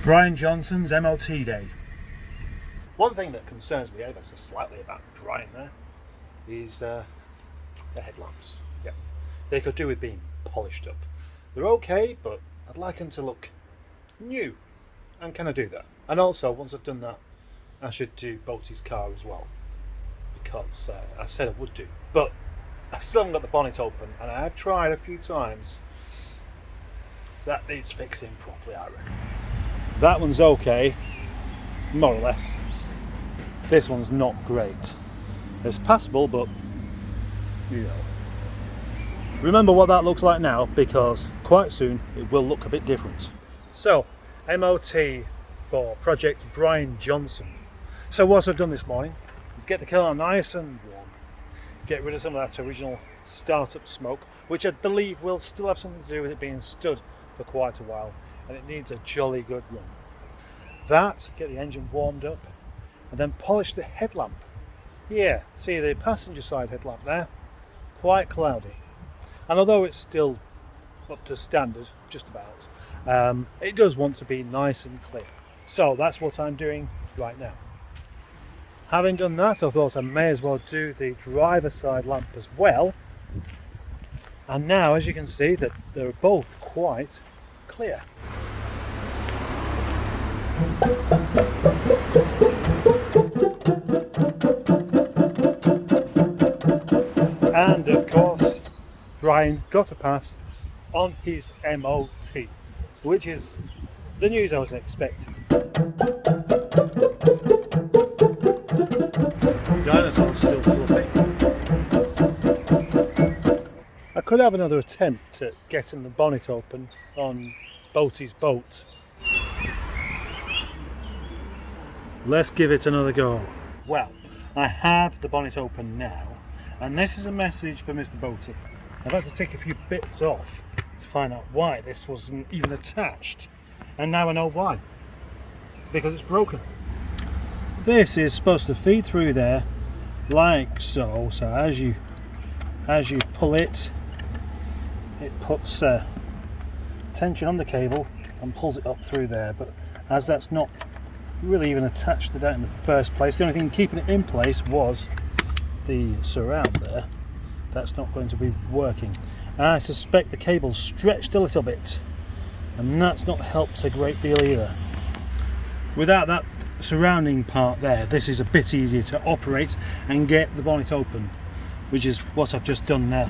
Brian Johnson's MOT day. One thing that concerns me ever so slightly about Brian there is the headlamps. Yeah, they could do with being polished up. They're okay, but I'd like them to look new. And can I do that? And also, once I've done that, I should do Boaty's car as well, because I said I would do. But I still haven't got the bonnet open, and I have tried a few times. That needs fixing properly, I reckon. That one's okay, more or less. This one's not great. It's passable, but you know. Remember what that looks like now, because quite soon it will look a bit different. So, MOT for Project Brian Johnson. So what I've done this morning is get the car nice and warm, get rid of some of that original startup smoke, which I believe will still have something to do with it being stood for quite a while, and it needs a jolly good run. That, get the engine warmed up, and then polish the headlamp. Yeah, see the passenger side headlamp there, quite cloudy. And although it's still up to standard, just about, it does want to be nice and clear. So that's what I'm doing right now. Having done that, I thought I may as well do the driver side lamp as well. And now, as you can see, that they're both quite clear. And of course, Brian got a pass on his MOT, which is the news I was expecting. Dinosaur's still fluffy. I could have another attempt at getting the bonnet open on Boaty's boat. Let's give it another go. Well, I have the bonnet open now, and this is a message for Mr. Boaty. I've had to take a few bits off to find out why this wasn't even attached, and now I know why. Because it's broken. This is supposed to feed through there like so. So as you pull it, it puts tension on the cable and pulls it up through there. But as that's not really even attached to that in the first place, the only thing keeping it in place was the surround there. That's not going to be working. I suspect the cable's stretched a little bit, and that's not helped a great deal either. Without that surrounding part there, this is a bit easier to operate and get the bonnet open, which is what I've just done there.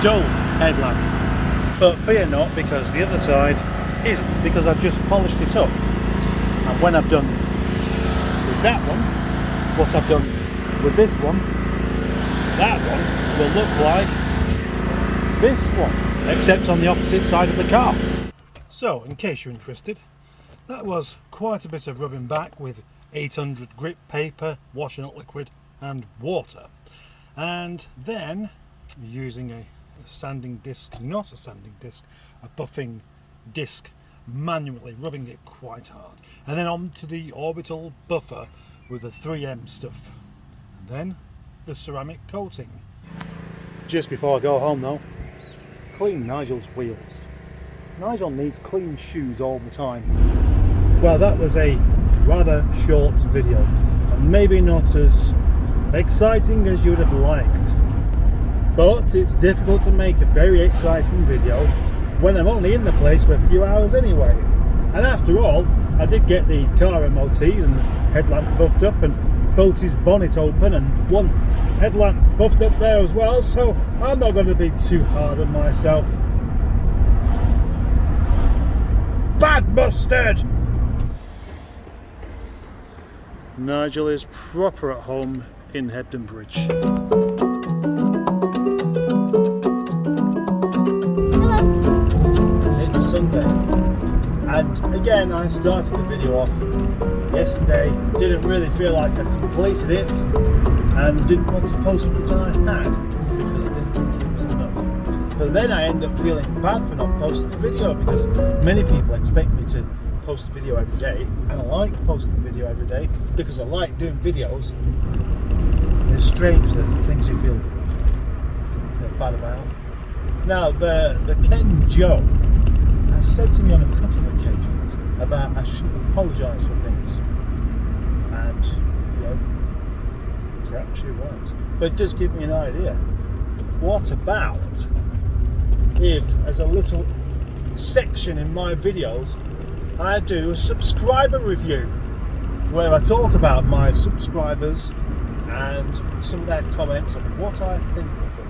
Dull headlamp, but fear not, because the other side isn't, because I've just polished it up. And when I've done with that one, what I've done with this one, that one will look like this one, except on the opposite side of the car. So, in case you're interested, that was quite a bit of rubbing back with 800 grit paper, washing up liquid and water, and then using a sanding disc, not a sanding disc, a buffing disc, manually rubbing it quite hard, and then onto the orbital buffer with the 3M stuff, and then the ceramic coating. Just before I go home though, clean Nigel's wheels. Nigel needs clean shoes all the time. Well, that was a rather short video, and maybe not as exciting as you would have liked, but it's difficult to make a very exciting video when I'm only in the place for a few hours anyway. And after all, I did get the car MOT and the headlamp buffed up and Boaty's bonnet open and one headlamp buffed up there as well, so I'm not going to be too hard on myself. Bad mustard! Nigel is proper at home in Hebden Bridge. Hello. It's Sunday, and again I started the video off yesterday, didn't really feel like I'd completed it, and didn't want to post what I had because I didn't think it was enough. But then I end up feeling bad for not posting the video, because many people expect me to post a video every day, and I like posting a video every day because I like doing videos. It's strange the things you feel bad about. Now the Ken Joe has said to me on a couple of occasions about I should apologise for things, and you know, perhaps she won't. But it does give me an idea. What about if, as a little section in my videos, I do a subscriber review where I talk about my subscribers and some of their comments and what I think of them.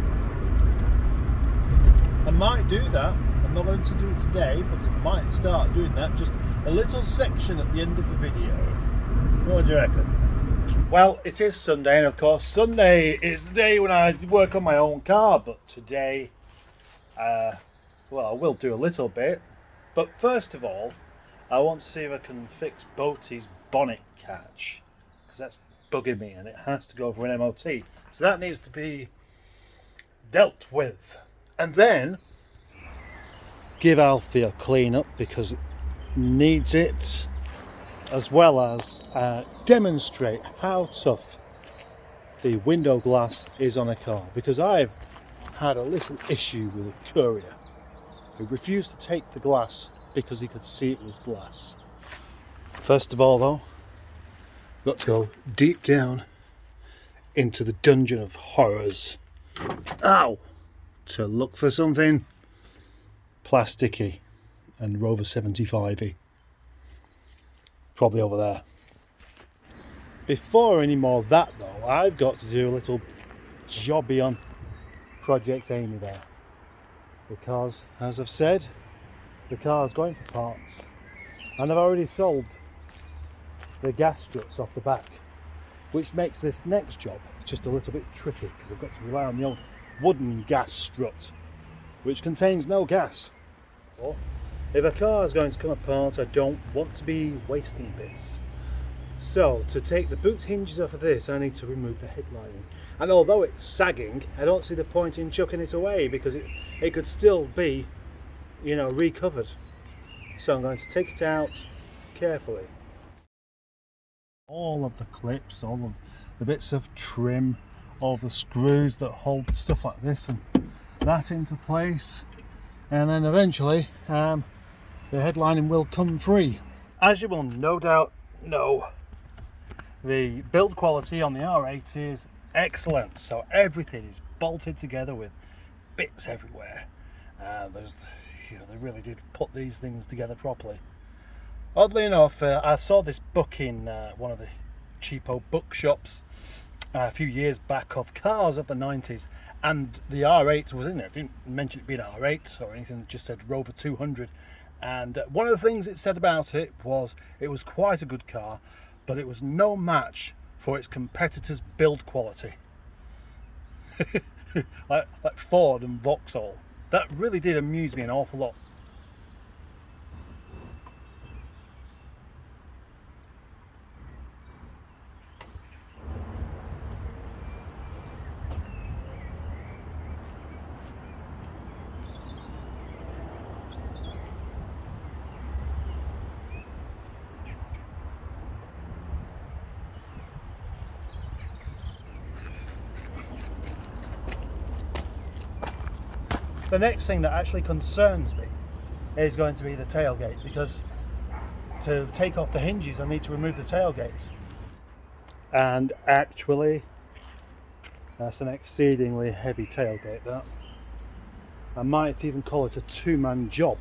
I might do that. I'm not going to do it today, but I might start doing that. Just a little section at the end of the video. What do you reckon? Well, it is Sunday, and of course Sunday is the day when I work on my own car, but today, well, I will do a little bit. But first of all, I want to see if I can fix Boaty's bonnet catch, because that's bugging me and it has to go for an MOT. So that needs to be dealt with. And then give Alfie a clean up because it needs it, as well as demonstrate how tough the window glass is on a car, because I've had a little issue with a courier who refused to take the glass because he could see it was glass. First of all though, got to go deep down into the dungeon of horrors, ow, to look for something plasticky and Rover 75y. Probably over there. Before any more of that though, I've got to do a little jobby on Project Amy there, because as I've said, the car's going for parts, and I've already sold the gas struts off the back, which makes this next job just a little bit tricky because I've got to rely on the old wooden gas strut, which contains no gas. Or if a car is going to come apart, I don't want to be wasting bits. So to take the boot hinges off of this, I need to remove the headlining. And although it's sagging, I don't see the point in chucking it away because it could still be, you know, recovered. So I'm going to take it out carefully. All of the clips, all of the bits of trim, all the screws that hold stuff like this and that into place, and then eventually the headlining will come free. As you will no doubt know, the build quality on the R8 is excellent, so everything is bolted together with bits everywhere. They really did put these things together properly. Oddly enough, I saw this book in one of the cheapo bookshops a few years back of cars of the 90s, and the R8 was in there. It didn't mention it being an R8 or anything, it just said Rover 200. And one of the things it said about it was quite a good car, but it was no match for its competitors' build quality. like Ford and Vauxhall. That really did amuse me an awful lot. The next thing that actually concerns me is going to be the tailgate, because to take off the hinges I need to remove the tailgate. And actually, that's an exceedingly heavy tailgate, that. I might even call it a two-man job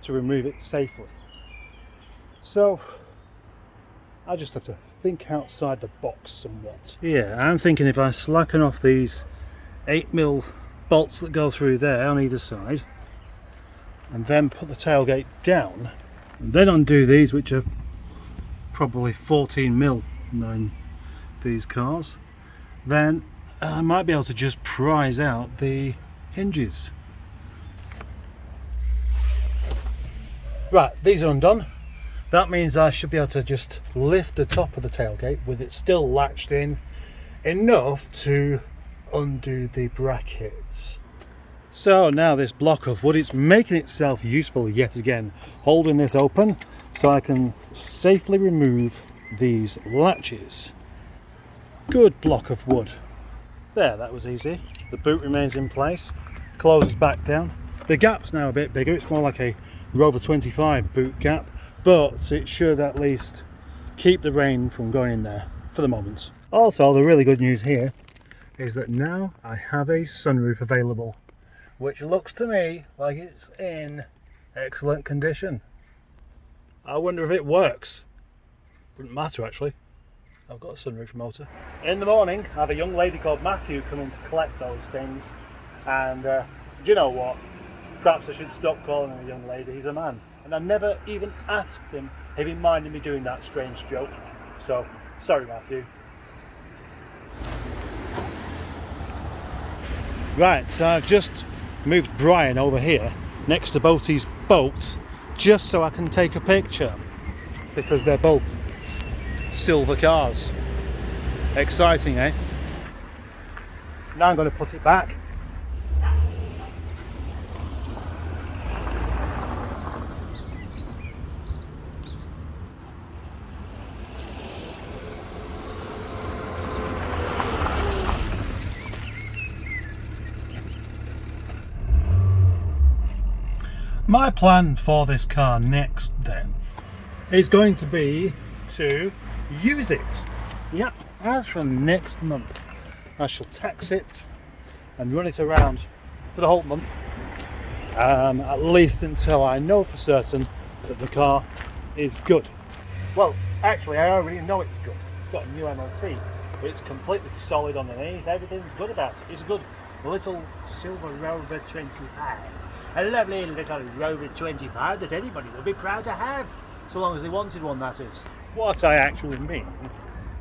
to remove it safely. So I just have to think outside the box somewhat. Yeah, I'm thinking if I slacken off these 8mm bolts that go through there on either side, and then put the tailgate down, and then undo these, which are probably 14mm in these cars, then I might be able to just prise out the hinges. Right, these are undone. That means I should be able to just lift the top of the tailgate with it still latched in enough to undo the brackets. So now this block of wood, it's making itself useful yet again, holding this open so I can safely remove these latches. Good block of wood. There, that was easy. The boot remains in place, closes back down. The gap's now a bit bigger, it's more like a Rover 25 boot gap, but it should at least keep the rain from going in there for the moment. Also, the really good news here is that now I have a sunroof available, which looks to me like it's in excellent condition. I wonder if it works. Wouldn't matter actually. I've got a sunroof motor. In the morning, I have a young lady called Matthew coming to collect those things, and do you know what? Perhaps I should stop calling him a young lady. He's a man, and I never even asked him if he minded me doing that strange joke. So, sorry Matthew. Right, so I've just moved Brian over here next to Boaty's boat just so I can take a picture, because they're both silver cars. Exciting, eh? Now I'm going to put it back. My plan for this car next then is going to be to use it. Yep, as from next month I shall tax it and run it around for the whole month, at least until I know for certain that the car is good. Well, actually I already know it's good. It's got a new MOT. It's completely solid underneath. Everything's good about it. It's a good little silver Rover 25. A lovely little Rover 25 that anybody would be proud to have, so long as they wanted one, that is. What I actually mean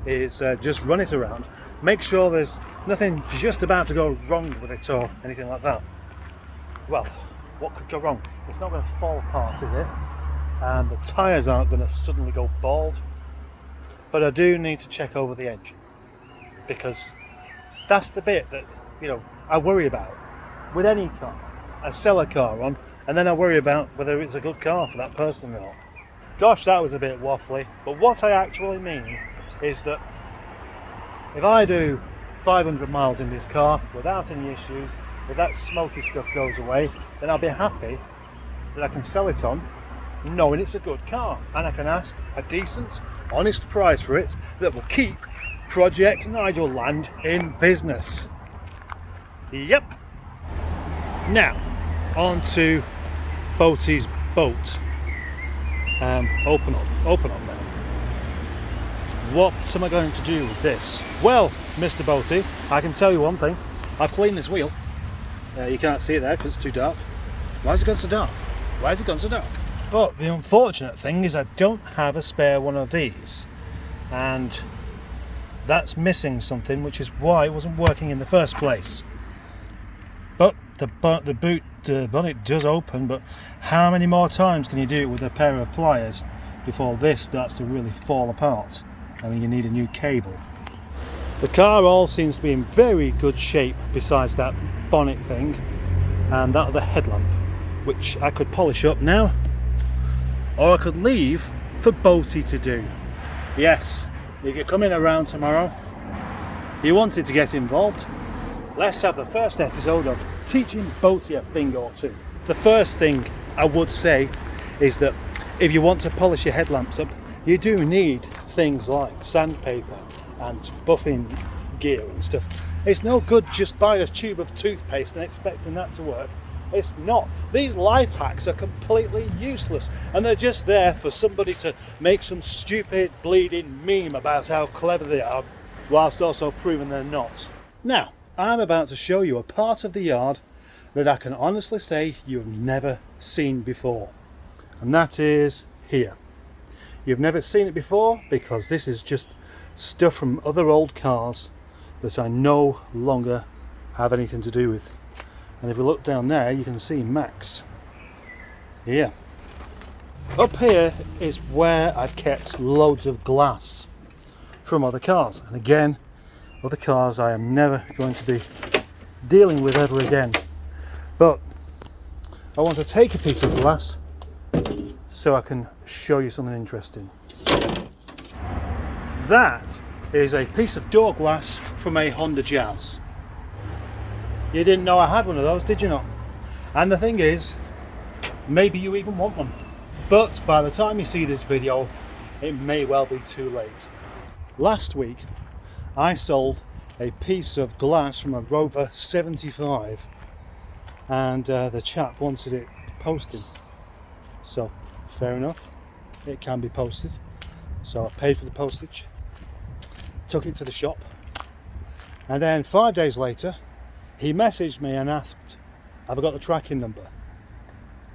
is just run it around, make sure there's nothing just about to go wrong with it or anything like that. Well, what could go wrong? It's not going to fall apart, is it? And the tyres aren't going to suddenly go bald. But I do need to check over the engine, because that's the bit that, you know, I worry about with any car. I sell a car on, and then I worry about whether it's a good car for that person or not. Gosh, that was a bit waffly, but what I actually mean is that if I do 500 miles in this car without any issues, if that smoky stuff goes away, then I'll be happy that I can sell it on knowing it's a good car, and I can ask a decent, honest price for it that will keep Project Nigel Land in business. Yep. Now, on to Boaty's boat. Open up now. What am I going to do with this? Well, Mr. Boaty, I can tell you one thing. I've cleaned this wheel. You can't see it there because it's too dark. Why has it gone so dark? Why has it gone so dark? But the unfortunate thing is I don't have a spare one of these. And that's missing something, which is why it wasn't working in the first place. But the bonnet does open, but how many more times can you do it with a pair of pliers before this starts to really fall apart and then you need a new cable? The car all seems to be in very good shape besides that bonnet thing and that other headlamp, which I could polish up now, or I could leave for Boaty to do. Yes, if you're coming around tomorrow, you wanted to get involved, let's have the first episode of teaching Boaty a thing or two. The first thing I would say is that if you want to polish your headlamps up, you do need things like sandpaper and buffing gear and stuff. It's no good just buying a tube of toothpaste and expecting that to work. It's not. These life hacks are completely useless, and they're just there for somebody to make some stupid bleeding meme about how clever they are, whilst also proving they're not. Now, I'm about to show you a part of the yard that I can honestly say you've never seen before, and that is here. You've never seen it before because this is just stuff from other old cars that I no longer have anything to do with. And if we look down there, you can see Max. Here. Up here is where I've kept loads of glass from other cars, and again, other cars I am never going to be dealing with ever again. But I want to take a piece of glass so I can show you something interesting. That is a piece of door glass from a Honda Jazz. You didn't know I had one of those, did you not? And the thing is, maybe you even want one. But by the time you see this video, it may well be too late. Last week, I sold a piece of glass from a Rover 75, and the chap wanted it posted. So, fair enough, it can be posted. So I paid for the postage, took it to the shop, and then 5 days later, he messaged me and asked, have I got the tracking number?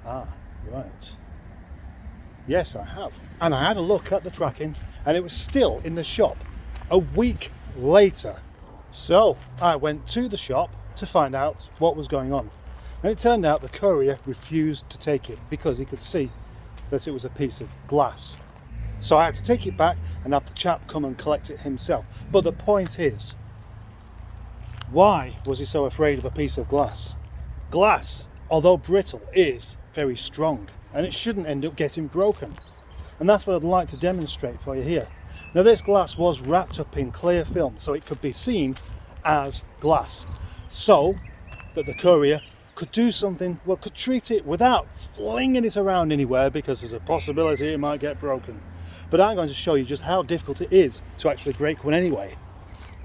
Ah, right. Yes, I have. And I had a look at the tracking, and it was still in the shop a week later. So I went to the shop to find out what was going on. And it turned out the courier refused to take it because he could see that it was a piece of glass. So I had to take it back and have the chap come and collect it himself. But the point is, why was he so afraid of a piece of glass? Glass, although brittle, is very strong, and it shouldn't end up getting broken. And that's what I'd like to demonstrate for you here. Now, this glass was wrapped up in clear film, so it could be seen as glass, so that the courier could do something, well, could treat it without flinging it around anywhere, because there's a possibility it might get broken. But I'm going to show you just how difficult it is to actually break one anyway.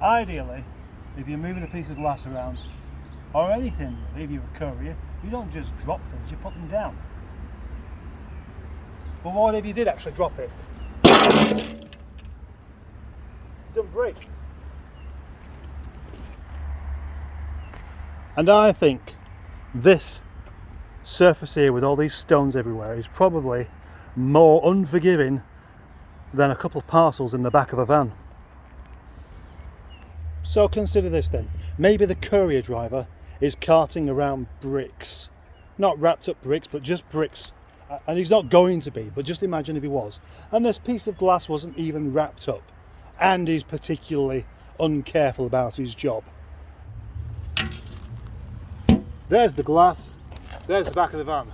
Ideally, if you're moving a piece of glass around, or anything, if you're a courier, you don't just drop things, you put them down. But what if you did actually drop it? It doesn't break. And I think this surface here with all these stones everywhere is probably more unforgiving than a couple of parcels in the back of a van. So consider this then. Maybe the courier driver is carting around bricks. Not wrapped up bricks, but just bricks. And he's not going to be, but just imagine if he was. And this piece of glass wasn't even wrapped up. And he's particularly uncareful about his job. There's the glass. There's the back of the van.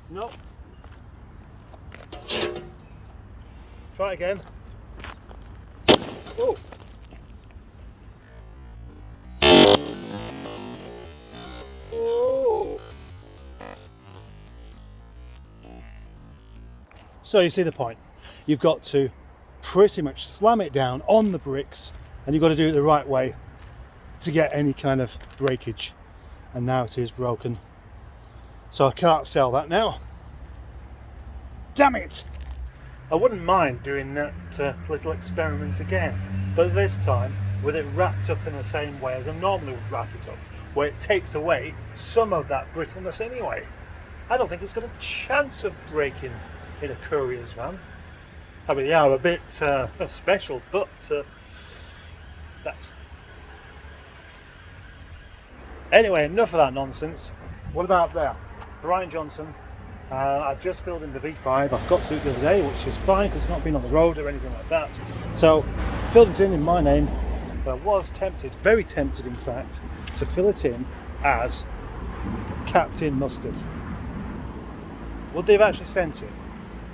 Nope. Try it again. Oh. Oh. So you see the point. You've got to pretty much slam it down on the bricks, and you've got to do it the right way to get any kind of breakage. And now it is broken. So I can't sell that now. Damn it! I wouldn't mind doing that little experiment again, but this time with it wrapped up in the same way as I normally would wrap it up, where it takes away some of that brittleness anyway. I don't think it's got a chance of breaking in a courier's van. I mean, they are a bit special, but that's... Anyway, enough of that nonsense. What about there? Brian Johnson. I've just filled in the V5. I've got to do it the other day, which is fine because it's not been on the road or anything like that. So, filled it in my name. But I was tempted, very tempted in fact, to fill it in as Captain Mustard. Would they have actually sent it?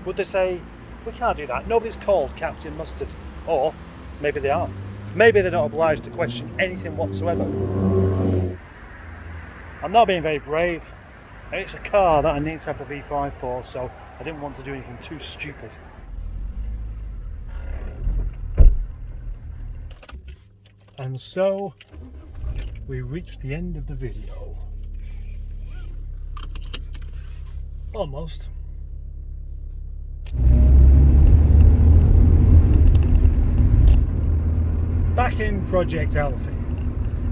Would they say, we can't do that, nobody's called Captain Mustard? Or maybe they are. Maybe they're not obliged to question anything whatsoever. I'm not being very brave. It's a car that I need to have the V5 for, so I didn't want to do anything too stupid. And so we reached the end of the video. Almost. Back in Project Alfie,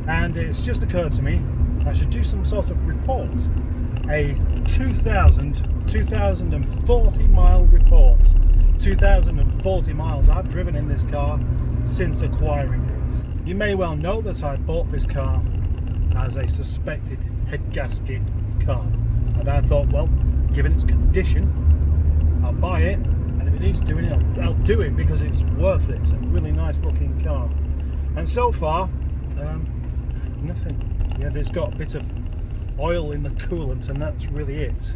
and it's just occurred to me I should do some sort of report. A 2040 mile report. 2040 miles I've driven in this car since acquiring it. You may well know that I bought this car as a suspected head gasket car, and I thought, well, given its condition, I'll buy it, and if it needs doing it, I'll do it because it's worth it. It's a really nice looking car. And so far, nothing. Yeah, there's got a bit of oil in the coolant, and that's really it.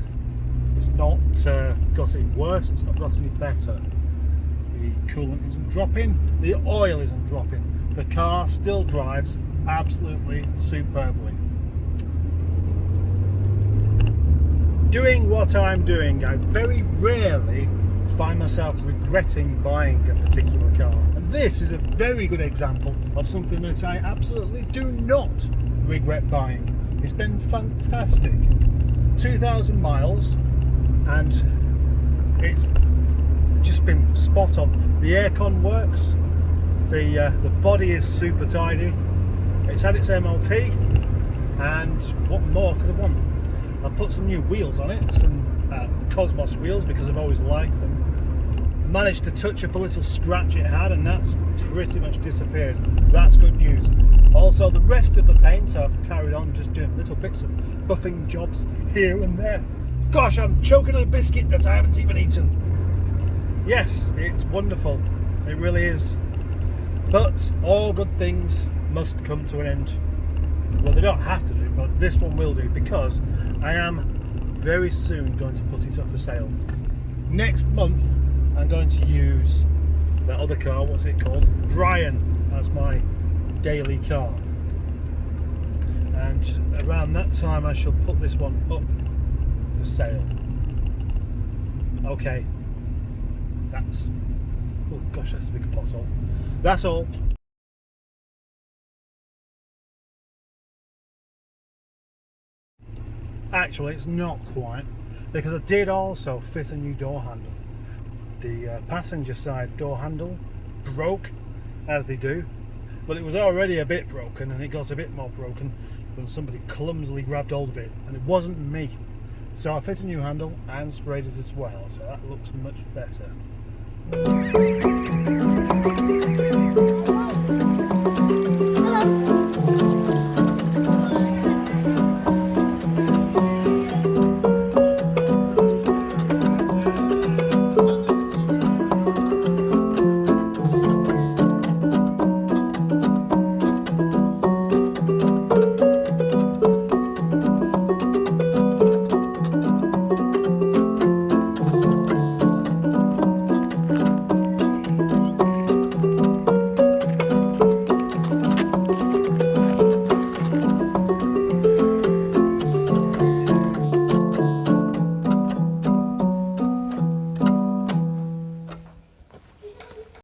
It's not got any worse, it's not got any better. The coolant isn't dropping, the oil isn't dropping. The car still drives absolutely superbly. doing what I'm doing, I very rarely find myself regretting buying a particular car. And this is a very good example of something that I absolutely do not regret buying. It's been fantastic. 2,000 miles and it's just been spot on. The aircon works, the body is super tidy, it's had its MOT, and what more could I want? I've put some new wheels on it, some Cosmos wheels, because I've always liked them. Managed to touch up a little scratch it had, and that's pretty much disappeared. That's good news. Also, the rest of the paint, so I've carried on just doing little bits of buffing jobs here and there. Gosh, I'm choking on a biscuit that I haven't even eaten. Yes, it's wonderful. It really is. But all good things must come to an end. Well, they don't have to do, but this one will do, because I am very soon going to put it up for sale. Next month, I'm going to use that other car, what's it called? Brian, as my daily car. And around that time, I shall put this one up for sale. Okay. That's... oh gosh, that's a big pothole. That's all. Actually, it's not quite, because I did also fit a new door handle. The passenger side door handle broke, as they do, but it was already a bit broken, and it got a bit more broken when somebody clumsily grabbed hold of it, and it wasn't me. So I fit a new handle and sprayed it as well, so that looks much better.